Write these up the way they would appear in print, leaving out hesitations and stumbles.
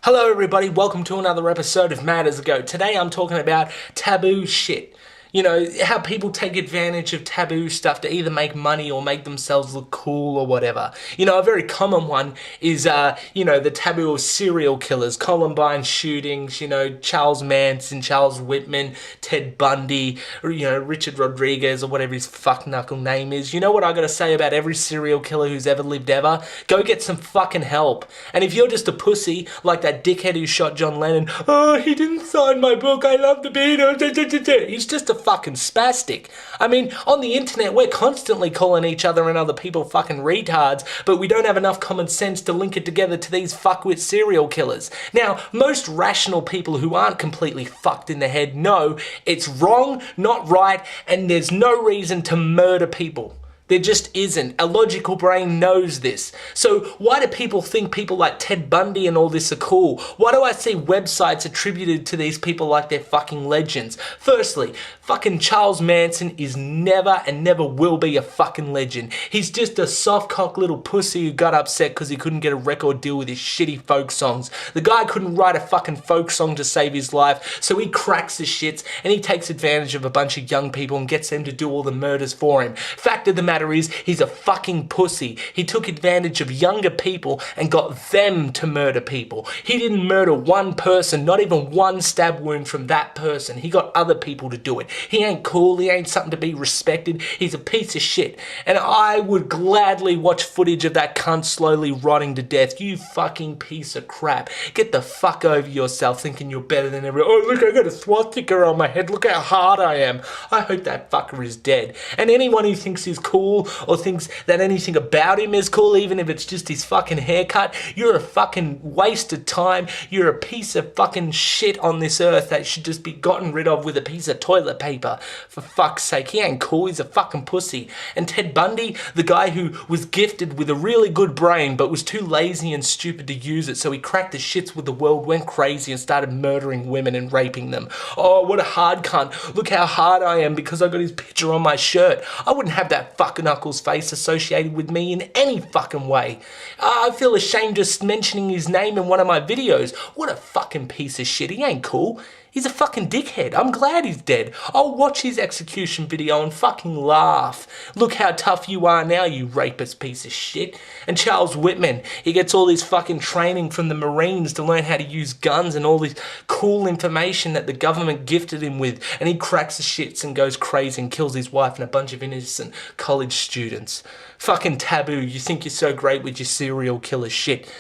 Hello everybody, welcome to another episode of Mad as a Goat. Today I'm talking about taboo shit. You know, how people take advantage of taboo stuff to either make money or make themselves look cool or whatever. You know, a very common one is, the taboo of serial killers, Columbine shootings, Charles Manson, Charles Whitman, Ted Bundy, or, Richard Rodriguez or whatever his fuck knuckle name is. You know what I gotta say about every serial killer who's ever lived ever? Go get some fucking help. And if you're just a pussy, like that dickhead who shot John Lennon, oh, he didn't sign my book, I love the Beatles, he's just a fucking spastic. I mean, on the internet, we're constantly calling each other and other people fucking retards, but we don't have enough common sense to link it together to these fuckwit serial killers. Now, most rational people who aren't completely fucked in the head know it's wrong, not right, and there's no reason to murder people. There just isn't. A logical brain knows this. So why do people think people like Ted Bundy and all this are cool? Why do I see websites attributed to these people like they're fucking legends? Firstly, fucking Charles Manson is never and never will be a fucking legend. He's just a soft-cock little pussy who got upset because he couldn't get a record deal with his shitty folk songs. The guy couldn't write a fucking folk song to save his life, so he cracks his shits and he takes advantage of a bunch of young people and gets them to do all the murders for him. Fact of the matter is, he's a fucking pussy. He took advantage of younger people and got them to murder people. He didn't murder one person, not even one stab wound from that person. He got other people to do it. He ain't cool, he ain't something to be respected. He's a piece of shit. And I would gladly watch footage of that cunt slowly rotting to death. You fucking piece of crap. Get the fuck over yourself thinking you're better than everyone. Oh, look, I got a swastika on my head. Look how hard I am. I hope that fucker is dead. And anyone who thinks he's cool or thinks that anything about him is cool, even if it's just his fucking haircut, you're a fucking waste of time. You're a piece of fucking shit on this earth that should just be gotten rid of with a piece of toilet paper. For fuck's sake, he ain't cool, he's a fucking pussy. And Ted Bundy, the guy who was gifted with a really good brain but was too lazy and stupid to use it, so he cracked the shits with the world, went crazy and started murdering women and raping them. Oh, what a hard cunt. Look how hard I am because I got his picture on my shirt. I wouldn't have that fucking knuckles face associated with me in any fucking way. I feel ashamed just mentioning his name in one of my videos. What a fucking piece of shit. He ain't cool. He's a fucking dickhead. I'm glad he's dead. I'll watch his execution video and fucking laugh. Look how tough you are now, you rapist piece of shit. And Charles Whitman, he gets all this fucking training from the Marines to learn how to use guns and all this cool information that the government gifted him with. And he cracks the shits and goes crazy and kills his wife and a bunch of innocent college students. Fucking Taboo, you think you're so great with your serial killer shit.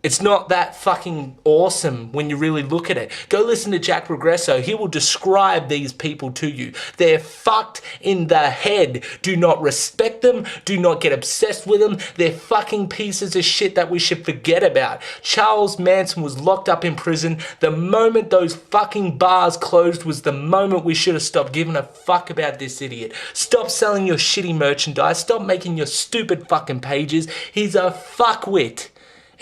It's not that fucking awesome when you really look at it. Go listen to Jack Regresso. He will describe these people to you. They're fucked in the head. Do not respect them. Do not get obsessed with them. They're fucking pieces of shit that we should forget about. Charles Manson was locked up in prison. The moment those fucking bars closed was the moment we should have stopped giving a fuck about this idiot. Stop selling your shitty merchandise. Stop making your stupid fucking pages. He's a fuckwit.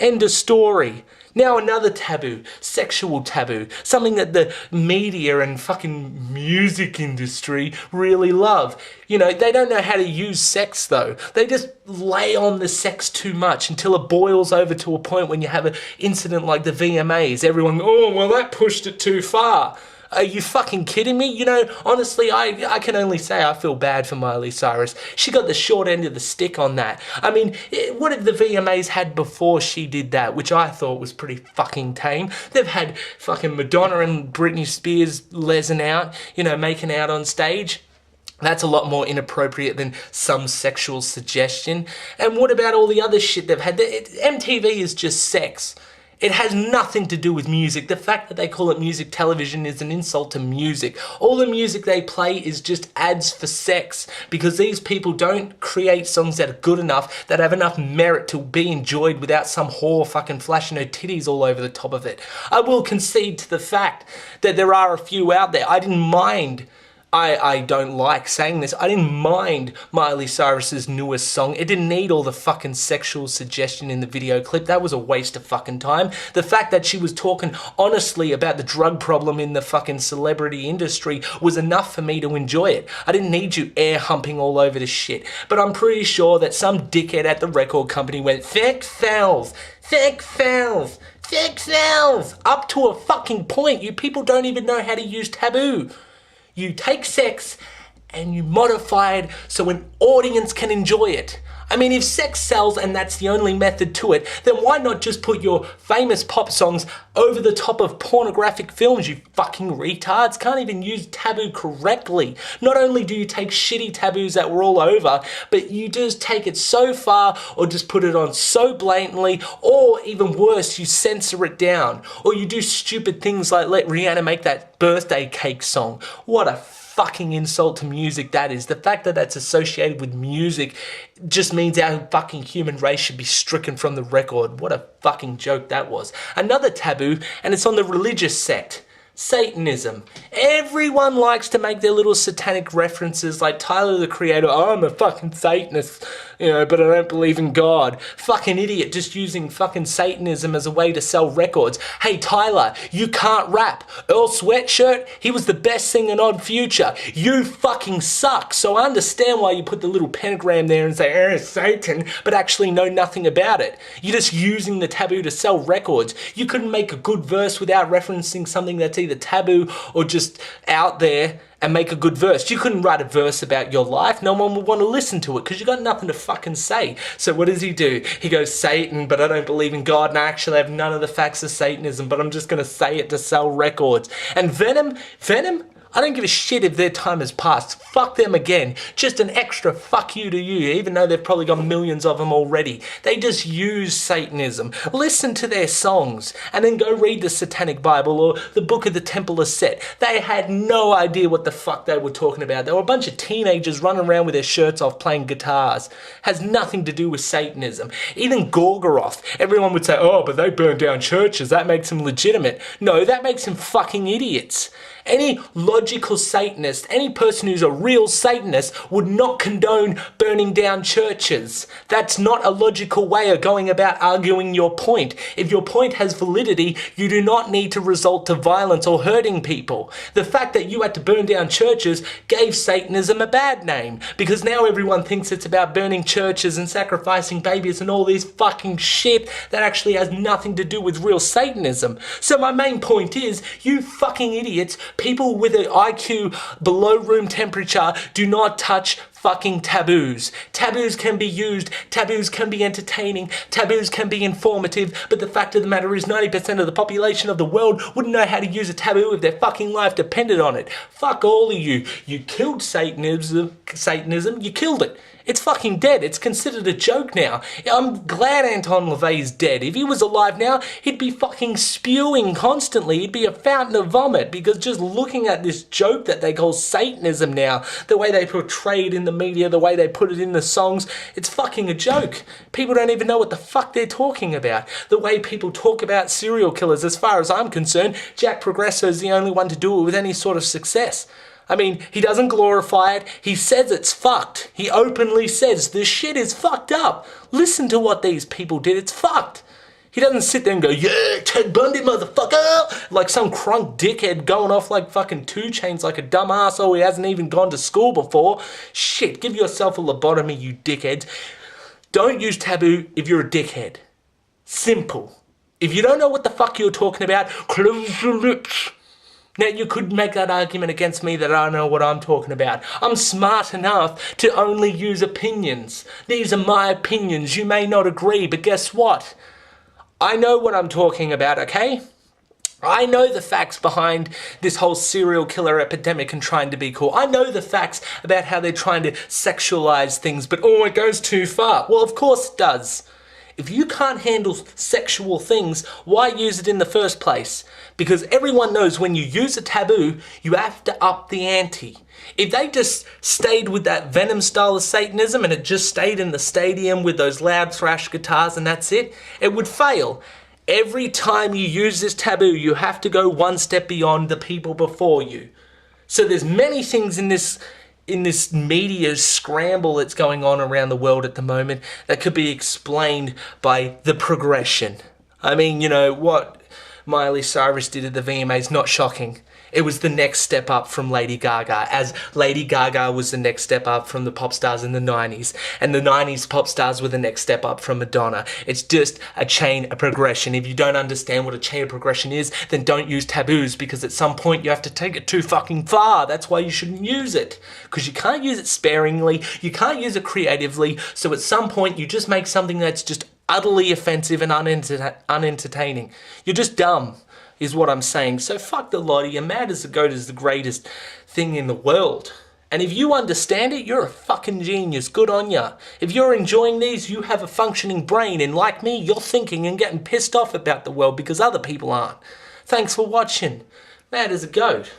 End of story. Now another taboo, sexual taboo, something that the media and fucking music industry really love. You know, they don't know how to use sex though. They just lay on the sex too much until it boils over to a point when you have an incident like the VMAs. Everyone, oh, well that pushed it too far. Are you fucking kidding me? You know, honestly, I can only say I feel bad for Miley Cyrus. She got the short end of the stick on that. I mean, what have the VMAs had before she did that, which I thought was pretty fucking tame? They've had fucking Madonna and Britney Spears lesing out, making out on stage. That's a lot more inappropriate than some sexual suggestion. And what about all the other shit they've had? MTV is just sex. It has nothing to do with music. The fact that they call it music television is an insult to music. All the music they play is just ads for sex because these people don't create songs that are good enough, that have enough merit to be enjoyed without some whore fucking flashing her titties all over the top of it. I will concede to the fact that there are a few out there. I didn't mind I don't like saying this. I didn't mind Miley Cyrus's newest song. It didn't need all the fucking sexual suggestion in the video clip. That was a waste of fucking time. The fact that she was talking honestly about the drug problem in the fucking celebrity industry was enough for me to enjoy it. I didn't need you air humping all over this shit. But I'm pretty sure that some dickhead at the record company went, sex sells, sex sells, sex sells, up to a fucking point. You people don't even know how to use Taboo. You take sex and you modify it so an audience can enjoy it. I mean, if sex sells and that's the only method to it, then why not just put your famous pop songs over the top of pornographic films, you fucking retards? Can't even use Taboo correctly. Not only do you take shitty taboos that were all over, but you just take it so far or just put it on so blatantly, or even worse, you censor it down. Or you do stupid things like let Rihanna make that birthday cake song. What a fucking insult to music that is. The fact that that's associated with music just means our fucking human race should be stricken from the record. What a fucking joke that was. Another taboo, and it's on the religious sect. Satanism. Everyone likes to make their little satanic references like Tyler the Creator, oh, I'm a fucking Satanist, but I don't believe in God. Fucking idiot, just using fucking Satanism as a way to sell records. Hey Tyler, you can't rap. Earl Sweatshirt, he was the best singer in Odd Future. You fucking suck. So I understand why you put the little pentagram there and say, Satan, but actually know nothing about it. You're just using the taboo to sell records. You couldn't make a good verse without referencing something that's either taboo or just out there and make a good verse. You couldn't write a verse about your life. No one would want to listen to it because you got nothing to fucking say. So what does he do? He goes, Satan, but I don't believe in God and I actually have none of the facts of Satanism, but I'm just going to say it to sell records. And Venom, I don't give a shit if their time has passed. Fuck them again. Just an extra fuck you to you, even though they've probably got millions of them already. They just use Satanism. Listen to their songs and then go read the Satanic Bible or the Book of the Temple of Set. They had no idea what the fuck they were talking about. They were a bunch of teenagers running around with their shirts off playing guitars. Has nothing to do with Satanism. Even Gorgoroth, everyone would say, oh, but they burned down churches. That makes them legitimate. No, that makes them fucking idiots. Any logical Satanist, any person who's a real Satanist would not condone burning down churches. That's not a logical way of going about arguing your point. If your point has validity, you do not need to resort to violence or hurting people. The fact that you had to burn down churches gave Satanism a bad name because now everyone thinks it's about burning churches and sacrificing babies and all this fucking shit that actually has nothing to do with real Satanism. So my main point is, you fucking idiots, people with an IQ below room temperature do not touch fucking taboos. Taboos can be used, taboos can be entertaining, taboos can be informative, but the fact of the matter is 90% of the population of the world wouldn't know how to use a taboo if their fucking life depended on it. Fuck all of you. You killed Satanism, you killed it. It's fucking dead. It's considered a joke now. I'm glad Anton LaVey's dead. If he was alive now, he'd be fucking spewing constantly. He'd be a fountain of vomit because just looking at this joke that they call Satanism now, the way they portray it in the media, the way they put it in the songs, it's fucking a joke. People don't even know what the fuck they're talking about. The way people talk about serial killers, as far as I'm concerned, Jack Progresso is the only one to do it with any sort of success. I mean, he doesn't glorify it. He says it's fucked. He openly says this shit is fucked up. Listen to what these people did. It's fucked. He doesn't sit there and go, yeah, Ted Bundy, motherfucker, like some crunk dickhead going off like fucking 2 Chainz like a dumb asshole who hasn't even gone to school before. Shit, give yourself a lobotomy, you dickheads. Don't use taboo if you're a dickhead. Simple. If you don't know what the fuck you're talking about, close your lips. Now, you could make that argument against me that I don't know what I'm talking about. I'm smart enough to only use opinions. These are my opinions. You may not agree, but guess what? I know what I'm talking about, okay? I know the facts behind this whole serial killer epidemic and trying to be cool. I know the facts about how they're trying to sexualize things, but oh, it goes too far. Well, of course it does. If you can't handle sexual things, why use it in the first place? Because everyone knows when you use a taboo, you have to up the ante. If they just stayed with that Venom style of Satanism and it just stayed in the stadium with those loud thrash guitars and that's it, it would fail. Every time you use this taboo, you have to go one step beyond the people before you. So there's many things in this media scramble that's going on around the world at the moment that could be explained by the progression. I mean, you know, what Miley Cyrus did at the VMAs is not shocking. It was the next step up from Lady Gaga, as Lady Gaga was the next step up from the pop stars in the 90s, and the 90s pop stars were the next step up from Madonna. It's just a chain of progression. If you don't understand what a chain of progression is, then don't use taboos, because at some point you have to take it too fucking far. That's why you shouldn't use it, because you can't use it sparingly, you can't use it creatively, so at some point you just make something that's just utterly offensive and unentertaining. You're just dumb, is what I'm saying. So fuck the lot of you. Mad as the Goat is the greatest thing in the world. And if you understand it, you're a fucking genius. Good on ya. If you're enjoying these, you have a functioning brain. And like me, you're thinking and getting pissed off about the world because other people aren't. Thanks for watching. Mad as a Goat.